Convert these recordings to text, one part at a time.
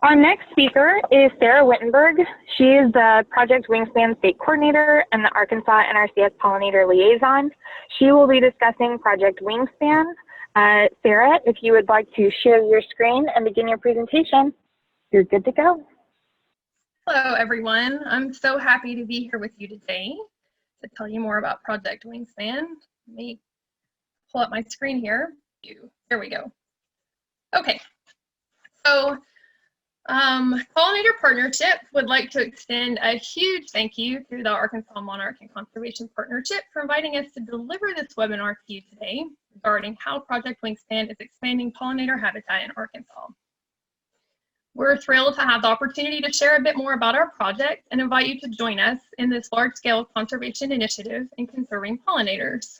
Our next speaker is Sara Wittenberg. She is the Project Wingspan State Coordinator and the Arkansas NRCS Pollinator Liaison. She will be discussing Project Wingspan. Sara, if you would like to share your screen and begin your presentation, you're good to go. Hello, everyone. I'm so happy to be here with you today to tell you more about Project Wingspan. Let me pull up my screen here. There we go. Okay, so Pollinator Partnership would like to extend a huge thank you to the Arkansas Monarch and Conservation Partnership for inviting us to deliver this webinar to you today regarding how Project Wingspan is expanding pollinator habitat in Arkansas. We're thrilled to have the opportunity to share a bit more about our project and invite you to join us in this large-scale conservation initiative in conserving pollinators.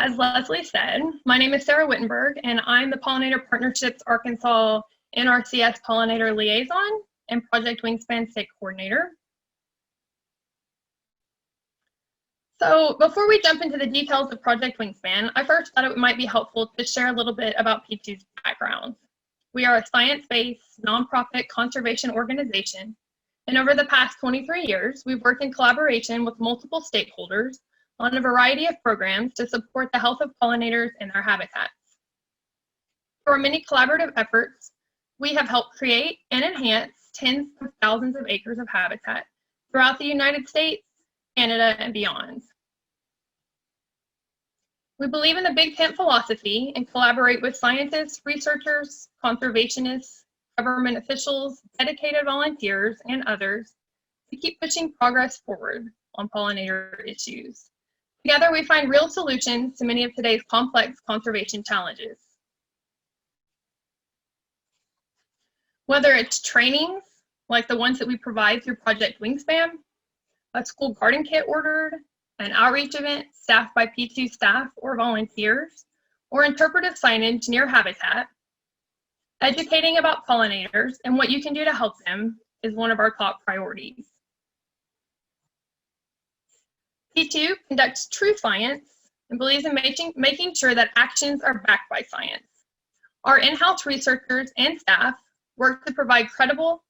As Leslie said, my name is Sara Wittenberg, and I'm the Pollinator Partnership's Arkansas NRCS Pollinator Liaison and Project Wingspan State Coordinator. So before we jump into the details of Project Wingspan, I first thought it might be helpful to share a little bit about P2's background. We are a science-based, nonprofit conservation organization, and over the past 23 years, we've worked in collaboration with multiple stakeholders on a variety of programs to support the health of pollinators and their habitats. Through our many collaborative efforts, we have helped create and enhance tens of thousands of acres of habitat throughout the United States, Canada, and beyond. We believe in the Big Tent philosophy and collaborate with scientists, researchers, conservationists, government officials, dedicated volunteers, and others to keep pushing progress forward on pollinator issues. Together, we find real solutions to many of today's complex conservation challenges. Whether it's trainings, like the ones that we provide through Project Wingspan, a school garden kit ordered, an outreach event staffed by P2 staff or volunteers, or interpretive signage near habitat, educating about pollinators and what you can do to help them is one of our top priorities. P2 conducts true science and believes in making sure that actions are backed by science. Our in-house researchers and staff work to provide credible,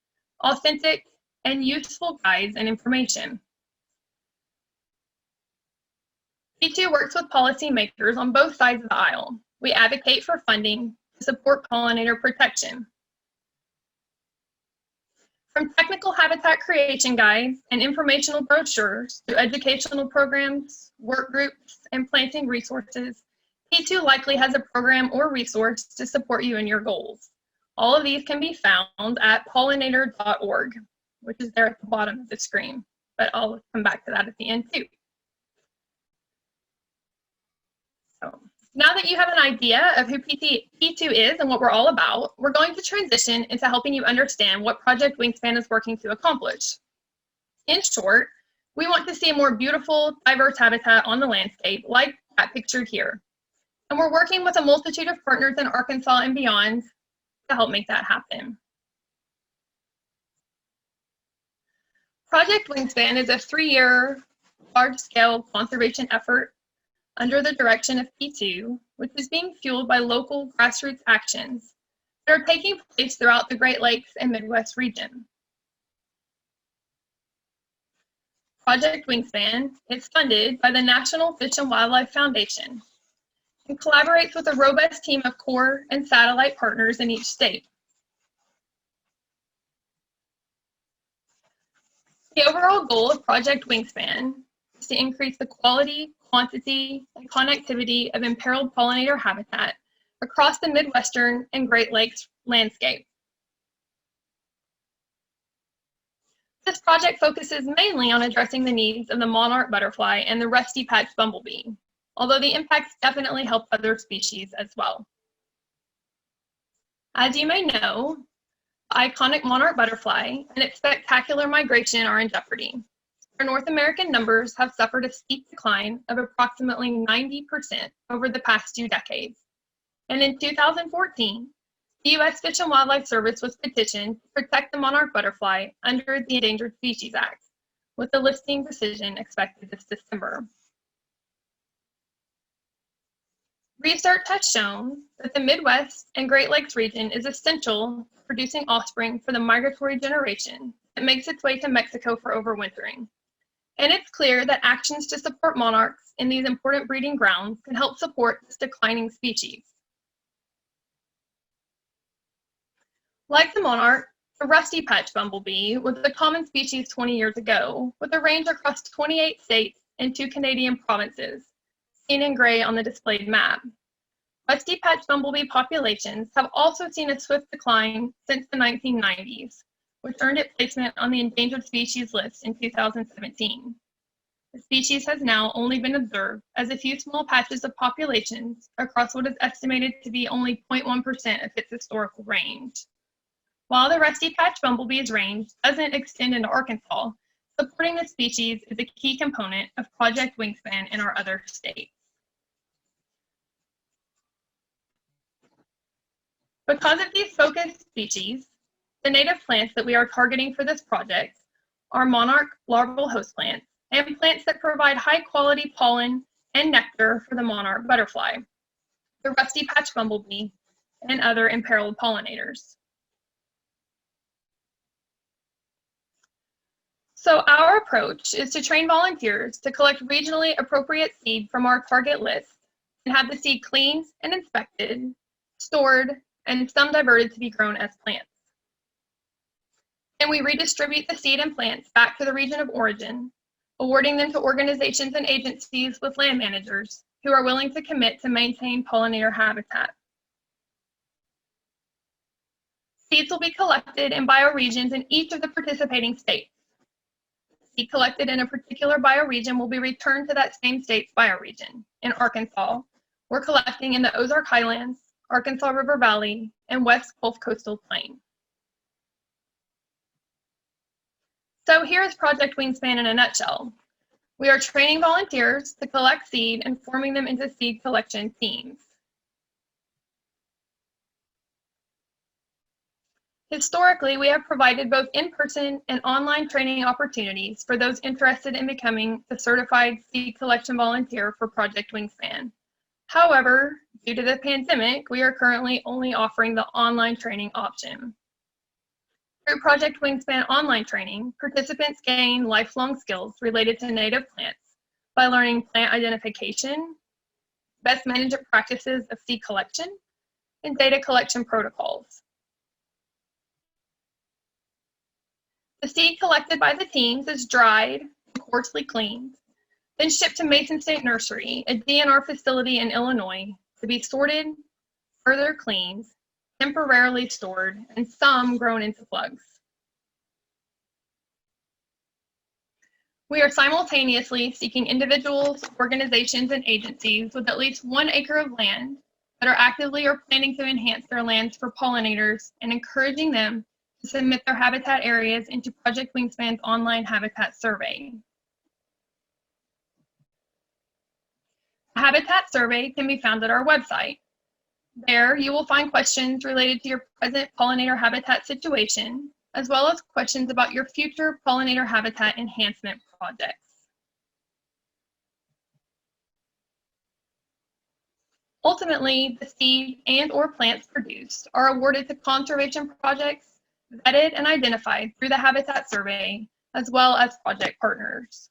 authentic, and useful guides and information. P2 works with policymakers on both sides of the aisle. We advocate for funding to support pollinator protection. From technical habitat creation guides and informational brochures to educational programs, work groups, and planting resources, P2 likely has a program or resource to support you in your goals. All of these can be found at pollinator.org, which is there at the bottom of the screen, but I'll come back to that at the end too. So now that you have an idea of who P2 is and what we're all about, we're going to transition into helping you understand what Project Wingspan is working to accomplish. In short, we want to see a more beautiful, diverse habitat on the landscape like that pictured here. And we're working with a multitude of partners in Arkansas and beyond to help make that happen. Project Wingspan is a 3-year large-scale conservation effort under the direction of P2, which is being fueled by local grassroots actions that are taking place throughout the Great Lakes and Midwest region. Project Wingspan is funded by the National Fish and Wildlife Foundation and collaborates with a robust team of core and satellite partners in each state. The overall goal of Project Wingspan is to increase the quality, quantity, and connectivity of imperiled pollinator habitat across the Midwestern and Great Lakes landscape. This project focuses mainly on addressing the needs of the monarch butterfly and the rusty-patched bumblebee, although the impacts definitely help other species as well. As you may know, the iconic monarch butterfly and its spectacular migration are in jeopardy. Our North American numbers have suffered a steep decline of approximately 90% over the past 2 decades. And in 2014, the U.S. Fish and Wildlife Service was petitioned to protect the monarch butterfly under the Endangered Species Act, with a listing decision expected this December. Research has shown that the Midwest and Great Lakes region is essential for producing offspring for the migratory generation that makes its way to Mexico for overwintering. And it's clear that actions to support monarchs in these important breeding grounds can help support this declining species. Like the monarch, the rusty patch bumblebee was a common species 20 years ago, with a range across 28 states and 2 Canadian provinces, seen in gray on the displayed map. Rusty patch bumblebee populations have also seen a swift decline since the 1990s, which earned it placement on the endangered species list in 2017. The species has now only been observed as a few small patches of populations across what is estimated to be only 0.1% of its historical range. While the rusty patch bumblebee's range doesn't extend into Arkansas, supporting the species is a key component of Project Wingspan in our other states. Because of these focused species, the native plants that we are targeting for this project are monarch larval host plants and plants that provide high-quality pollen and nectar for the monarch butterfly, the rusty patch bumblebee, and other imperiled pollinators. So our approach is to train volunteers to collect regionally appropriate seed from our target list and have the seed cleaned and inspected, stored, and some diverted to be grown as plants. And we redistribute the seed and plants back to the region of origin, awarding them to organizations and agencies with land managers who are willing to commit to maintain pollinator habitat. Seeds will be collected in bioregions in each of the participating states. Seed collected in a particular bioregion will be returned to that same state's bioregion. In Arkansas, we're collecting in the Ozark Highlands, Arkansas River Valley, and West Gulf Coastal Plain. So here's Project Wingspan in a nutshell. We are training volunteers to collect seed and forming them into seed collection teams. Historically, we have provided both in-person and online training opportunities for those interested in becoming a certified seed collection volunteer for Project Wingspan. However, due to the pandemic, we are currently only offering the online training option. Through Project Wingspan online training, participants gain lifelong skills related to native plants by learning plant identification, best management practices of seed collection, and data collection protocols. The seed collected by the teams is dried and coarsely cleaned, then shipped to Mason State Nursery, a DNR facility in Illinois, to be sorted, further cleaned, temporarily stored, and some grown into plugs. We are simultaneously seeking individuals, organizations, and agencies with at least 1 acre of land that are actively or planning to enhance their lands for pollinators and encouraging them to submit their habitat areas into Project Wingspan's online habitat survey. The habitat survey can be found at our website. There, you will find questions related to your present pollinator habitat situation, as well as questions about your future pollinator habitat enhancement projects. Ultimately, the seed and/or plants produced are awarded to conservation projects vetted and identified through the habitat survey, as well as project partners.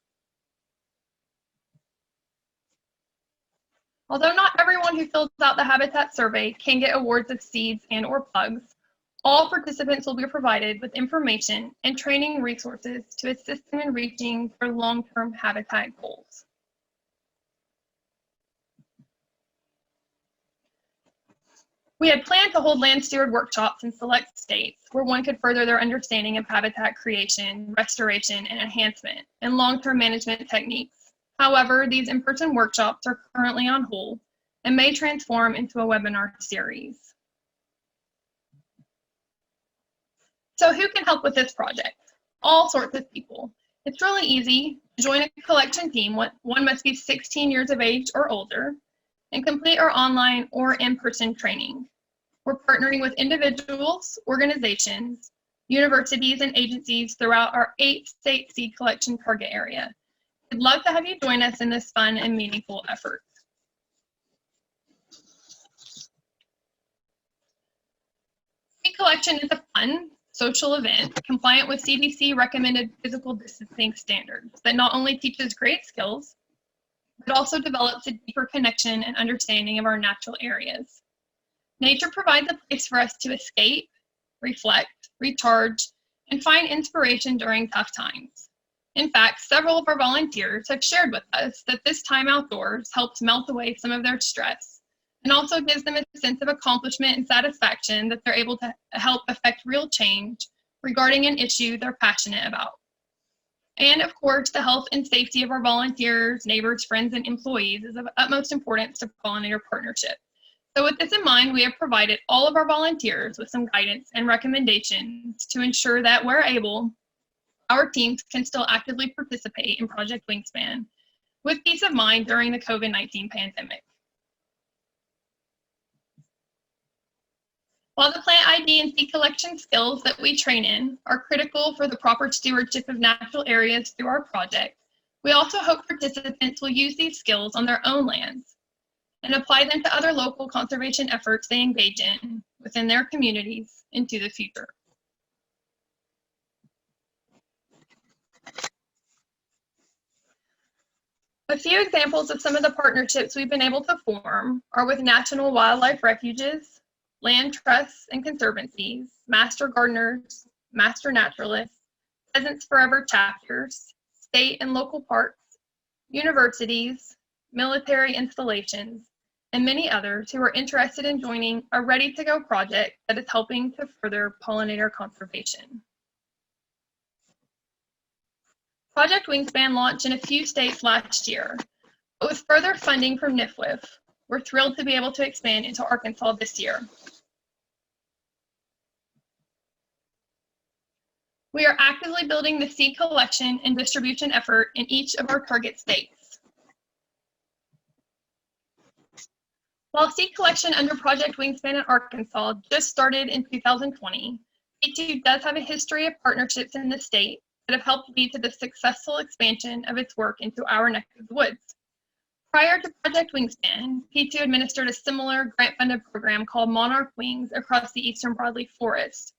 Although not everyone who fills out the habitat survey can get awards of seeds and/or plugs, all participants will be provided with information and training resources to assist them in reaching their long-term habitat goals. We had planned to hold land steward workshops in select states where one could further their understanding of habitat creation, restoration, and enhancement, and long-term management techniques. However, these in-person workshops are currently on hold and may transform into a webinar series. So who can help with this project? All sorts of people. It's really easy to join a collection team. One must be 16 years of age or older and complete our online or in-person training. We're partnering with individuals, organizations, universities, and agencies throughout our 8-state seed collection target area. We'd love to have you join us in this fun and meaningful effort. collection is a fun, social event compliant with CDC recommended physical distancing standards that not only teaches great skills, but also develops a deeper connection and understanding of our natural areas. Nature provides a place for us to escape, reflect, recharge, and find inspiration during tough times. In fact, several of our volunteers have shared with us that this time outdoors helps melt away some of their stress and also gives them a sense of accomplishment and satisfaction that they're able to help affect real change regarding an issue they're passionate about. And of course, the health and safety of our volunteers, neighbors, friends, and employees is of utmost importance to Pollinator Partnership. So with this in mind, we have provided all of our volunteers with some guidance and recommendations to ensure that where able, our teams can still actively participate in Project Wingspan with peace of mind during the COVID-19 pandemic. While the plant ID and seed collection skills that we train in are critical for the proper stewardship of natural areas through our project, we also hope participants will use these skills on their own lands and apply them to other local conservation efforts they engage in within their communities into the future. A few examples of some of the partnerships we've been able to form are with national wildlife refuges, land trusts and conservancies, master gardeners, master naturalists, Pheasants Forever chapters, state and local parks, universities, military installations, and many others who are interested in joining a ready-to-go project that is helping to further pollinator conservation. Project Wingspan launched in a few states last year, but with further funding from NIFWF, we're thrilled to be able to expand into Arkansas this year. We are actively building the seed collection and distribution effort in each of our target states. While seed collection under Project Wingspan in Arkansas just started in 2020, P2 does have a history of partnerships in the state that have helped lead to the successful expansion of its work into our neck of the woods. Prior to Project Wingspan, P2 administered a similar grant-funded program called Monarch Wings across the eastern broadleaf forest.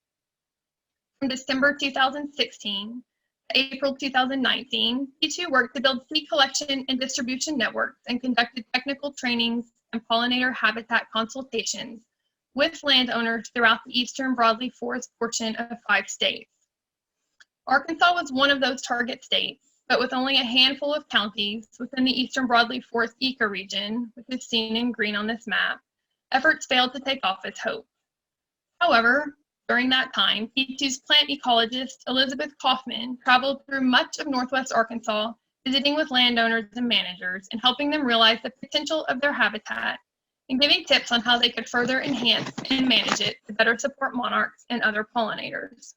From December 2016 to April 2019, P2 worked to build seed collection and distribution networks and conducted technical trainings and pollinator habitat consultations with landowners throughout the eastern broadleaf forest portion of 5 states. Arkansas was one of those target states, but with only a handful of counties within the eastern broadleaf forest ecoregion, which is seen in green on this map, efforts failed to take off as hoped. However, during that time, P2's plant ecologist, Elizabeth Kaufman, traveled through much of northwest Arkansas, visiting with landowners and managers and helping them realize the potential of their habitat and giving tips on how they could further enhance and manage it to better support monarchs and other pollinators.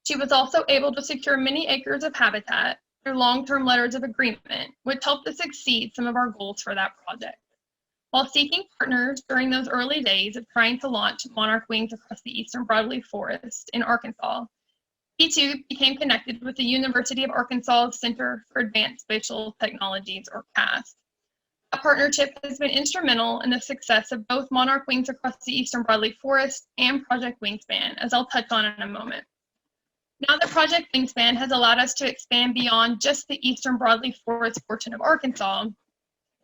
She was also able to secure many acres of habitat through long-term letters of agreement, which helped us exceed some of our goals for that project. While seeking partners during those early days of trying to launch Monarch Wings across the eastern broadleaf forest in Arkansas, P2 became connected with the University of Arkansas Center for Advanced Spatial Technologies, or CAST. That partnership has been instrumental in the success of both Monarch Wings across the eastern broadleaf forest and Project Wingspan, as I'll touch on in a moment. Now that Project Wingspan has allowed us to expand beyond just the eastern broadleaf forest portion of Arkansas,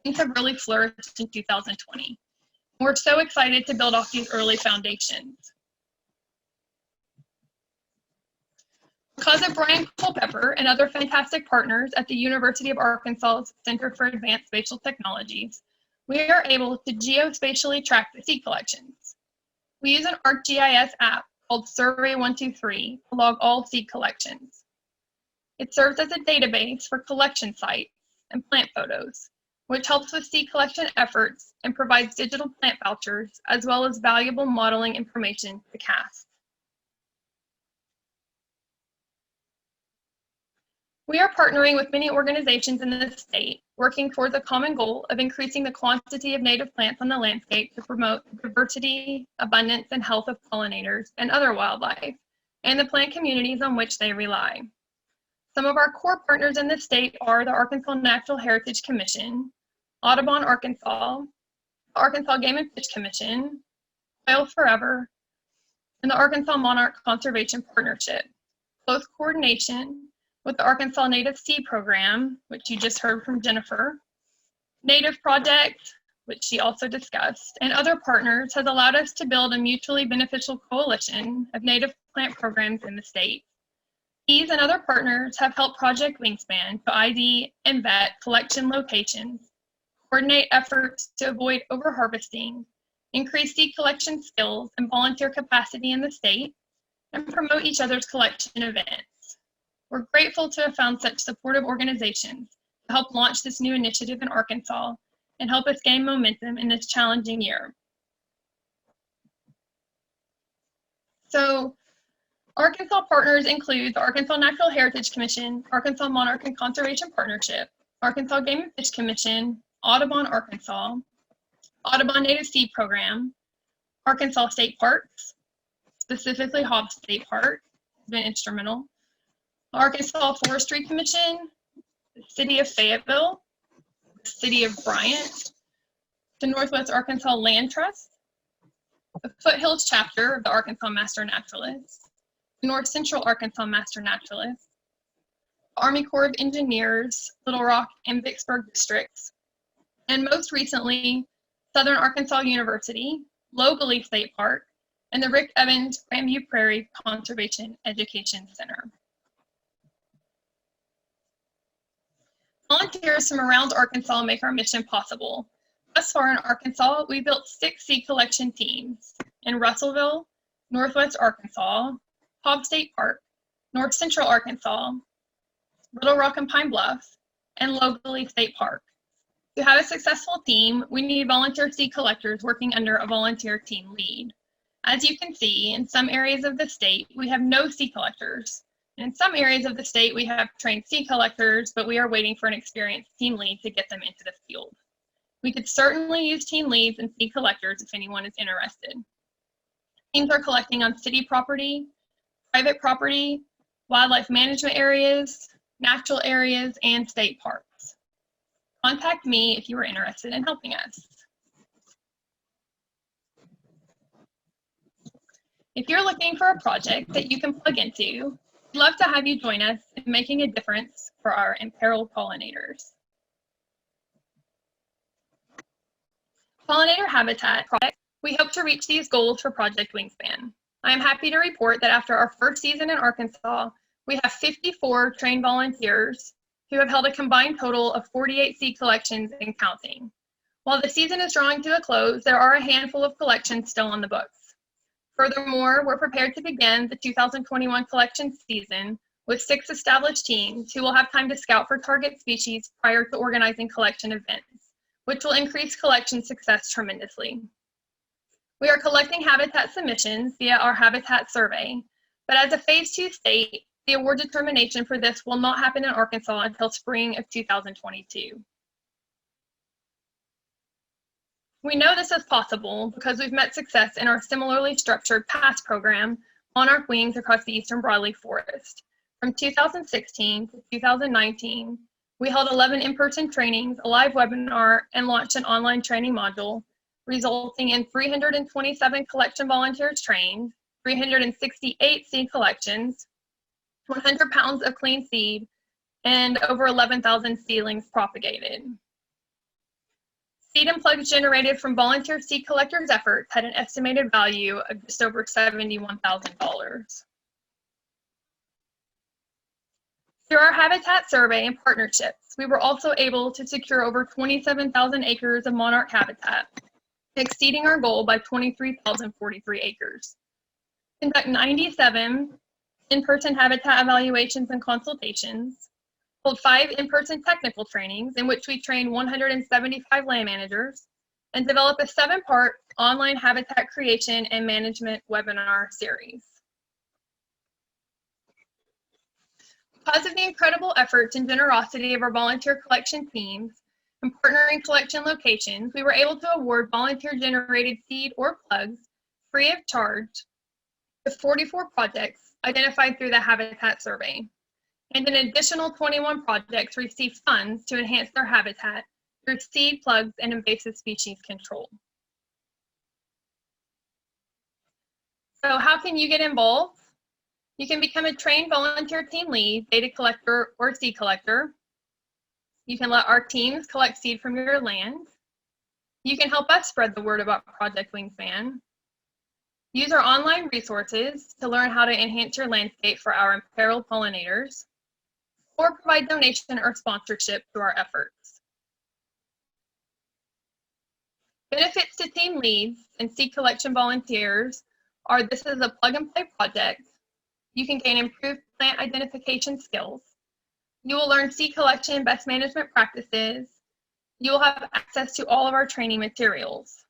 things have really flourished in 2020. We're so excited to build off these early foundations. Because of Brian Culpepper and other fantastic partners at the University of Arkansas's Center for Advanced Spatial Technologies, we are able to geospatially track the seed collections. We use an ArcGIS app called Survey123 to log all seed collections. It serves as a database for collection sites and plant photos, which helps with seed collection efforts and provides digital plant vouchers as well as valuable modeling information to CAST. We are partnering with many organizations in the state, working towards a common goal of increasing the quantity of native plants on the landscape to promote the diversity, abundance, and health of pollinators and other wildlife, and the plant communities on which they rely. Some of our core partners in the state are the Arkansas Natural Heritage Commission, Audubon Arkansas, the Arkansas Game and Fish Commission, Quail Forever, and the Arkansas Monarch Conservation Partnership. Close coordination with the Arkansas Native Seed Program, which you just heard from Jennifer, Native Project, which she also discussed, and other partners has allowed us to build a mutually beneficial coalition of native plant programs in the state. These and other partners have helped Project Wingspan to ID and vet collection locations, coordinate efforts to avoid overharvesting, increase seed collection skills and volunteer capacity in the state, and promote each other's collection events. We're grateful to have found such supportive organizations to help launch this new initiative in Arkansas and help us gain momentum in this challenging year. So, Arkansas partners include the Arkansas Natural Heritage Commission, Arkansas Monarch and Conservation Partnership, Arkansas Game and Fish Commission, Audubon, Arkansas, Audubon Native Seed Program, Arkansas State Parks, specifically Hobbs State Park, has been instrumental, Arkansas Forestry Commission, the City of Fayetteville, the City of Bryant, the Northwest Arkansas Land Trust, the Foothills Chapter of the Arkansas Master Naturalists, the North Central Arkansas Master Naturalists, the Army Corps of Engineers, Little Rock and Vicksburg districts, and most recently, Southern Arkansas University, Low State Park, and the Rick Evans Grandview Prairie Conservation Education Center. Volunteers from around Arkansas make our mission possible. Thus far in Arkansas, we built 6 seed collection teams in Russellville, Northwest Arkansas, Hobbs State Park, North Central Arkansas, Little Rock and Pine Bluff, and Low State Park. To have a successful team, we need volunteer seed collectors working under a volunteer team lead. As you can see, in some areas of the state, we have no seed collectors. In some areas of the state, we have trained seed collectors, but we are waiting for an experienced team lead to get them into the field. We could certainly use team leads and seed collectors if anyone is interested. Teams are collecting on city property, private property, wildlife management areas, natural areas, and state parks. Contact me if you are interested in helping us. If you're looking for a project that you can plug into, we'd love to have you join us in making a difference for our imperiled pollinators. Pollinator Habitat Project, we hope to reach these goals for Project Wingspan. I am happy to report that after our first season in Arkansas, we have 54 trained volunteers who have held a combined total of 48 seed collections and counting. While the season is drawing to a close, there are a handful of collections still on the books. Furthermore, we're prepared to begin the 2021 collection season with 6 established teams who will have time to scout for target species prior to organizing collection events, which will increase collection success tremendously. We are collecting habitat submissions via our habitat survey, but as a phase 2 state, the award determination for this will not happen in Arkansas until spring of 2022. We know this is possible because we've met success in our similarly structured past program, Monarch Wings across the Eastern Broadleaf Forest. From 2016 to 2019, we held 11 in-person trainings, a live webinar, and launched an online training module, resulting in 327 collection volunteers trained, 368 seed collections, 100 pounds of clean seed, and over 11,000 seedlings propagated. Seed and plugs generated from volunteer seed collectors' efforts had an estimated value of just over $71,000. Through our habitat survey and partnerships, we were also able to secure over 27,000 acres of monarch habitat, exceeding our goal by 23,043 acres. Conduct 97 in-person habitat evaluations and consultations, hold 5 in-person technical trainings in which we train 175 land managers, and develop a 7-part online habitat creation and management webinar series. Because of the incredible efforts and generosity of our volunteer collection teams and partnering collection locations, we were able to award volunteer-generated seed or plugs free of charge to 44 projects identified through the habitat survey, and an additional 21 projects received funds to enhance their habitat through seed, plugs, and invasive species control. So how can you get involved? You can become a trained volunteer team lead, data collector, or seed collector. You can let our teams collect seed from your land. You can help us spread the word about Project Wingspan. Use our online resources to learn how to enhance your landscape for our imperiled pollinators, or provide donation or sponsorship to our efforts. Benefits to team leads and seed collection volunteers are this is a plug-and-play project. You can gain improved plant identification skills. You will learn seed collection best management practices. You will have access to all of our training materials.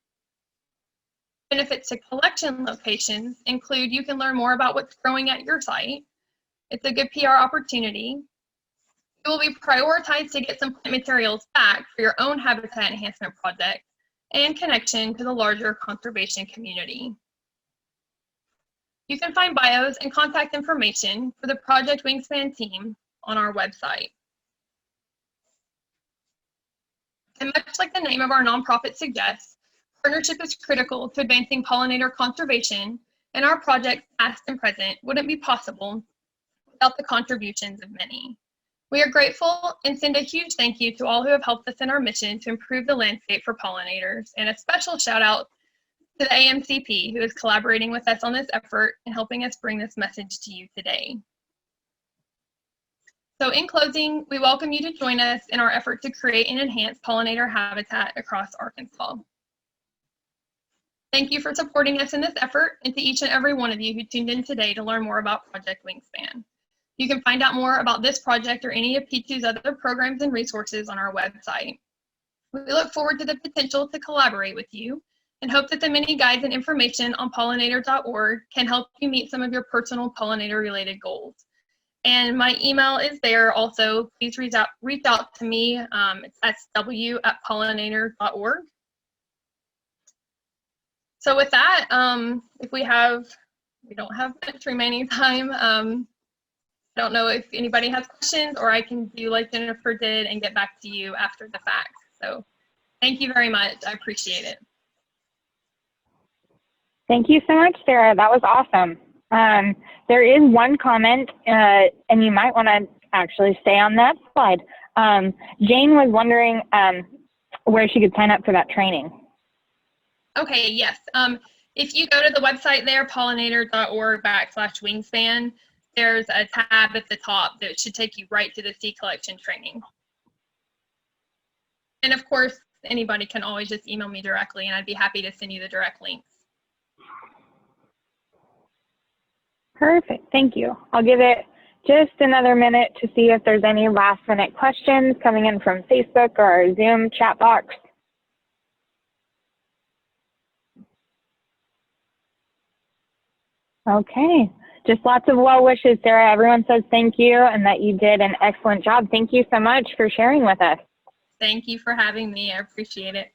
Benefits to collection locations include you can learn more about what's growing at your site. It's a good PR opportunity. You will be prioritized to get some plant materials back for your own habitat enhancement project and connection to the larger conservation community. You can find bios and contact information for the Project Wingspan team on our website. And much like the name of our nonprofit suggests, partnership is critical to advancing pollinator conservation, and our projects, past and present, wouldn't be possible without the contributions of many. We are grateful and send a huge thank you to all who have helped us in our mission to improve the landscape for pollinators, and a special shout out to the AMCP, who is collaborating with us on this effort and helping us bring this message to you today. So in closing, we welcome you to join us in our effort to create and enhance pollinator habitat across Arkansas. Thank you for supporting us in this effort, and to each and every one of you who tuned in today to learn more about Project Wingspan. You can find out more about this project or any of P2's other programs and resources on our website. We look forward to the potential to collaborate with you and hope that the many guides and information on pollinator.org can help you meet some of your personal pollinator-related goals. And my email is there also. Please reach out to me. It's sw@pollinator.org. So with that, if we don't have much remaining time. I don't know if anybody has questions, or I can do like Jennifer did and get back to you after the fact. So thank you very much. I appreciate it. Thank you so much, Sarah. That was awesome. There is one comment, and you might want to actually stay on that slide. Jane was wondering where she could sign up for that training. Okay, yes. If you go to the website there, pollinator.org/wingspan, there's a tab at the top that should take you right to the seed collection training. And of course, anybody can always just email me directly, and I'd be happy to send you the direct links. Perfect, thank you. I'll give it just another minute to see if there's any last minute questions coming in from Facebook or our Zoom chat box. Okay, just lots of well wishes, Sarah. Everyone says thank you and that you did an excellent job. Thank you so much for sharing with us. Thank you for having me. I appreciate it.